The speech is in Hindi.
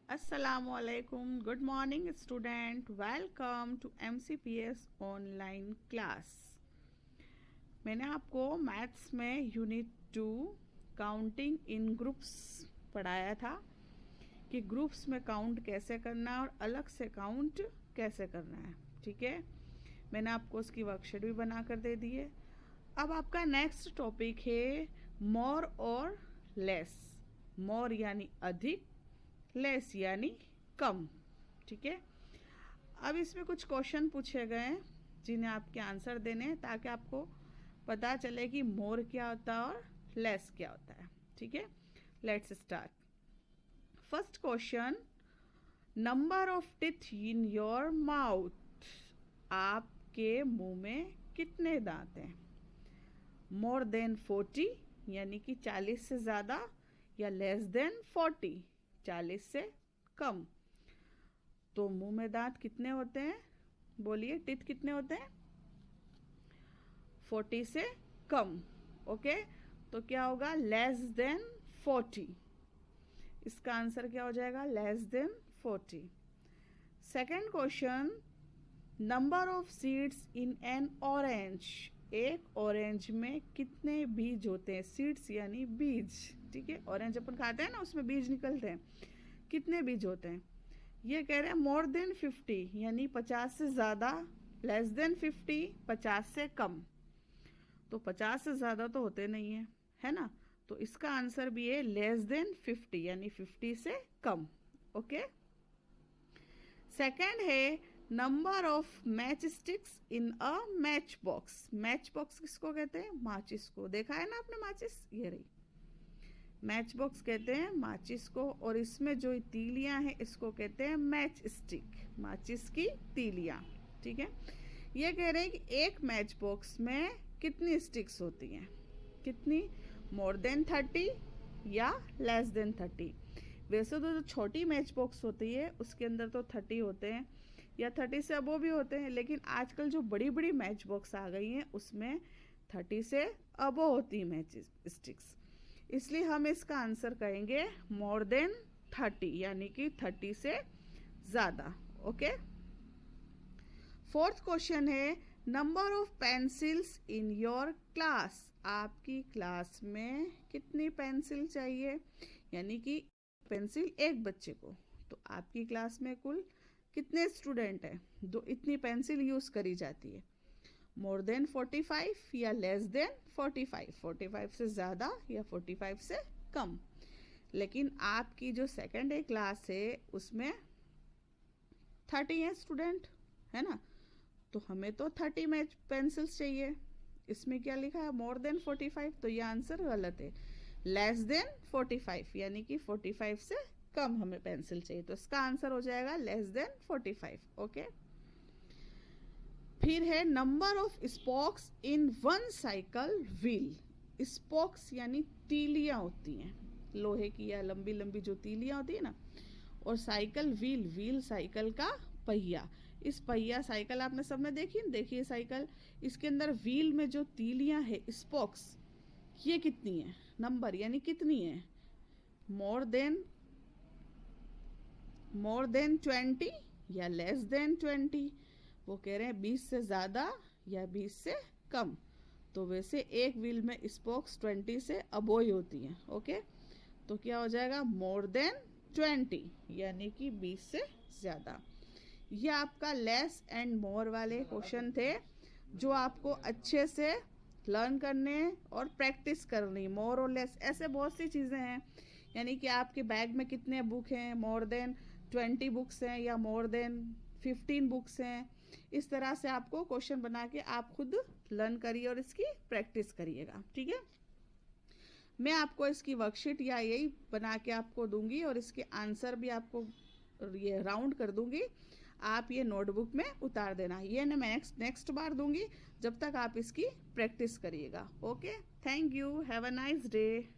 Assalamualaikum. Good morning student. Welcome to MCPS online class. मैंने आपको मैथ्स में यूनिट 2 काउंटिंग इन ग्रुप्स पढ़ाया था कि ग्रुप्स में काउंट कैसे करना है और अलग से काउंट कैसे करना है। ठीक है, मैंने आपको उसकी वर्कशीट भी बना कर दे दी है। अब आपका नेक्स्ट टॉपिक है मोर और लेस। मोर यानी अधिक, लेस यानी कम। ठीक है, अब इसमें कुछ क्वेश्चन पूछे गए हैं जिन्हें आपके आंसर देने हैं ताकि आपको पता चले कि मोर क्या होता है और लेस क्या होता है। ठीक है, let's start. First question, number of teeth in your mouth. आपके मुंह में कितने दांत हैं? मोर देन 40 यानी कि 40 से ज़्यादा, या लेस देन 40 40 से कम। तो मुंह में दांत कितने होते हैं? बोलिए, टीथ कितने होते हैं? 40 से कम। ओके, तो क्या होगा? Less than 40। इसका आंसर क्या हो जाएगा? Less than 40। Second question, number of seeds in an orange. एक ऑरेंज में कितने बीज होते हैं? सीड्स यानी बीज। ठीक है, ऑरेंज अपन खाते हैं ना, उसमें बीज निकलते हैं। कितने बीज होते हैं? ये कह रहे हैं मोर देन 50 यानी 50 से ज़्यादा, लेस देन 50 50 से कम। तो 50 से ज़्यादा तो होते नहीं है ना, तो इसका आंसर भी है लेस देन 50 यानी 50 से कम। ओके, सेकेंड है number of match sticks in a match box. Match box किसको कहते हैं? माचिस को। देखा है ना आपने माचिस? ये रही मैच बॉक्स कहते हैं माचिस को, और इसमें जो तीलियां हैं इसको कहते हैं मैच स्टिक, माचिस की तीलियां। ठीक है, ये कह रहे हैं कि एक मैच बॉक्स में कितनी स्टिक्स होती हैं? कितनी? मोर देन 30 या लेस देन 30। वैसे तो जो छोटी मैच बॉक्स होती है उसके अंदर तो 30 होते हैं या 30 से अबो भी होते हैं, लेकिन आजकल जो बड़ी बड़ी मैच बॉक्स आ गई हैं उसमें 30 से अबो होती है मैच स्टिक्स, इसलिए हम इसका आंसर कहेंगे मोर देन 30 यानी कि 30 से ज़्यादा। ओके, फोर्थ क्वेश्चन है number of pencils in your class. आपकी क्लास में कितनी पेंसिल चाहिए? यानी कि पेंसिल एक बच्चे को। तो आपकी क्लास में कुल कितने स्टूडेंट हैं? दो इतनी पेंसिल यूज़ करी जाती है। मोर देन 45 या लेस देन 45, 45 से ज़्यादा या 45 से कम। लेकिन आपकी जो सेकेंड ए क्लास है उसमें 30 है स्टूडेंट, है ना, तो हमें तो 30 में पेंसिल्स चाहिए। इसमें क्या लिखा है? मोर देन 45, तो ये आंसर गलत है। लेस देन 45 यानी कि 45 से कम हमें पेंसिल चाहिए, तो इसका आंसर हो जाएगा लेस देन 45। ओके, फिर है number of spokes in one cycle wheel. Spokes यानी तीलियां होती हैं लोहे की या लंबी लंबी जो तीलियां होती है ना, और साइकिल व्हील, व्हील साइकिल का पहिया। इस पहिया साइकिल आपने सब में देखी ना? देखिए साइकिल, इसके अंदर व्हील में जो तीलियां है स्पोक्स, ये कितनी है? नंबर यानी कितनी है? मोर देन 20 या लेस देन 20। वो कह रहे हैं 20 से ज़्यादा या 20 से कम। तो वैसे एक व्हील में स्पोक्स 20 से अबो ही होती हैं। ओके, तो क्या हो जाएगा? मोर देन 20 यानी कि 20 से ज़्यादा। ये आपका लेस एंड मोर वाले क्वेश्चन थे जो आपको अच्छे से लर्न करने और प्रैक्टिस करनी। मोर और लेस ऐसे बहुत सी चीज़ें हैं, यानी कि आपके बैग में कितने बुक हैं? मोर देन 20 बुक्स हैं या मोर देन 15 बुक्स हैं। इस तरह से आपको क्वेश्चन बना के आप खुद लर्न करिए और इसकी प्रैक्टिस करिएगा। ठीक है, मैं आपको इसकी वर्कशीट या यही बना के आपको दूंगी और इसके आंसर भी आपको ये राउंड कर दूंगी। आप ये नोटबुक में उतार देना। ये ना मैं नेक्स्ट बार दूंगी, जब तक आप इसकी प्रैक्टिस करिएगा। Okay, thank you, have a nice day.